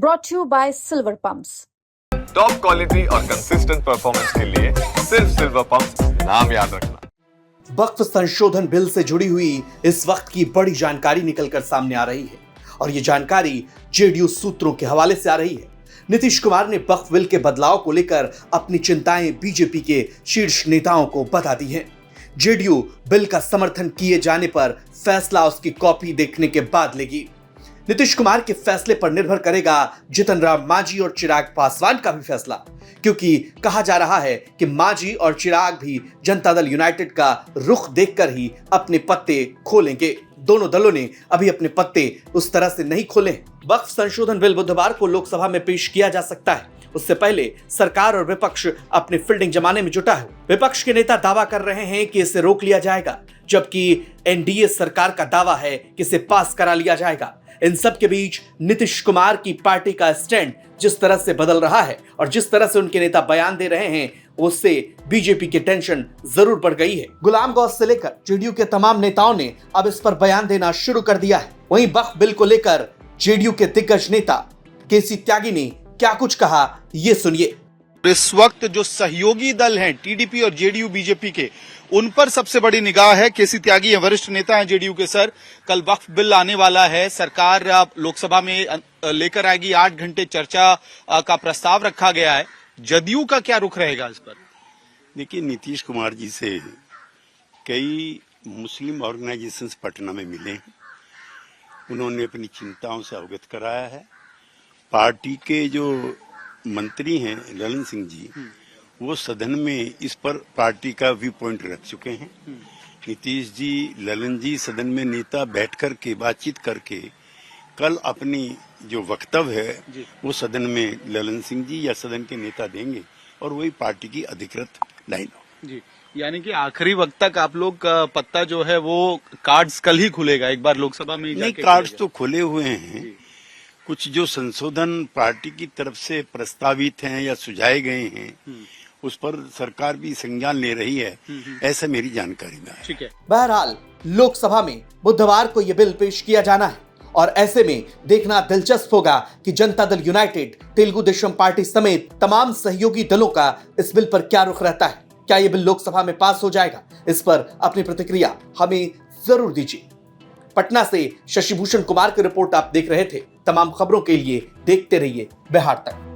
brought to you by Silver Pumps. Top quality और consistent performance के लिए सिर्फ सिल्वर पंप्स, नाम याद रखना। वक्फ संशोधन बिल से जुड़ी हुई इस वक्त की बड़ी जानकारी निकलकर सामने आ रही है और ये जानकारी जेडीयू सूत्रों के हवाले से आ रही है। नीतीश कुमार ने वक्फ बिल के बदलाव को लेकर अपनी चिंताएं बीजेपी के शीर्ष नेताओं को बता दी हैं। जेडीयू बिल का समर्थन किए जाने पर फैसला उसकी कॉपी देखने के बाद लेगी। नीतीश कुमार के फैसले पर निर्भर करेगा जितन राम मांझी और चिराग पासवान का भी फैसला, क्योंकि कहा जा रहा है कि मांझी और चिराग भी जनता दल यूनाइटेड का रुख देखकर ही अपने पत्ते खोलेंगे। दोनों दलों ने अभी अपने पत्ते उस तरह से नहीं खोले। वक्फ संशोधन बिल बुधवार को लोकसभा में पेश किया जा सकता है। उससे पहले सरकार और विपक्ष अपने फील्डिंग जमाने में जुटा है। विपक्ष के नेता दावा कर रहे हैं कि इसे रोक लिया जाएगा, जबकि एनडीए सरकार का दावा है कि इसे पास करा लिया जाएगा। इन सब के बीच नीतीश कुमार की पार्टी का स्टैंड जिस तरह से बदल रहा है और जिस तरह से उनके नेता बयान दे रहे हैं, उससे बीजेपी की टेंशन जरूर बढ़ गई है। गुलाम गौस से लेकर जेडीयू के तमाम नेताओं ने अब इस पर बयान देना शुरू कर दिया है। वहीं वक्फ बिल को लेकर जेडीयू के दिग्गज नेता केसी त्यागी ने क्या कुछ कहा, ये सुनिए। इस वक्त जो सहयोगी दल हैं टीडीपी और जेडीयू बीजेपी के, उन पर सबसे बड़ी निगाह है। केसी त्यागी वरिष्ठ नेता हैं जेडीयू के। सर, कल वक्फ बिल आने वाला है, सरकार लोकसभा में लेकर आएगी। 8 घंटे चर्चा का प्रस्ताव रखा गया है। जदयू का क्या रुख रहेगा इस पर? देखिए, नीतीश कुमार जी से कई मुस्लिम ऑर्गेनाइजेशंस पटना में मिले हैं। उन्होंने अपनी चिंताओं से अवगत कराया है। पार्टी के जो मंत्री हैं ललन सिंह जी, वो सदन में इस पर पार्टी का व्यू पॉइंट रख चुके हैं। नीतीश जी, ललन जी सदन में नेता बैठ कर के बातचीत करके कल अपनी जो वक्तव्य है वो सदन में ललन सिंह जी या सदन के नेता देंगे और वही पार्टी की अधिकृत लाइन हो जी। यानी कि आखिरी वक्त तक आप लोग का पत्ता जो है वो कार्ड्स कल ही खुलेगा, एक बार लोकसभा में नहीं, कार्ड्स तो खुले हुए हैं। कुछ जो संशोधन पार्टी की तरफ से प्रस्तावित हैं या सुझाए गए हैं, उस पर सरकार भी संज्ञान ले रही है, ऐसा मेरी जानकारी में है। ठीक है। बहरहाल लोकसभा में बुधवार को यह बिल पेश किया जाना है और ऐसे में देखना दिलचस्प होगा कि जनता दल यूनाइटेड, तेलुगु देशम पार्टी समेत तमाम सहयोगी दलों का इस बिल पर क्या रुख रहता है। क्या यह बिल लोकसभा में पास हो जाएगा? इस पर अपनी प्रतिक्रिया हमें जरूर दीजिए। पटना से शशिभूषण कुमार की रिपोर्ट आप देख रहे थे। तमाम खबरों के लिए देखते रहिए बिहार तक।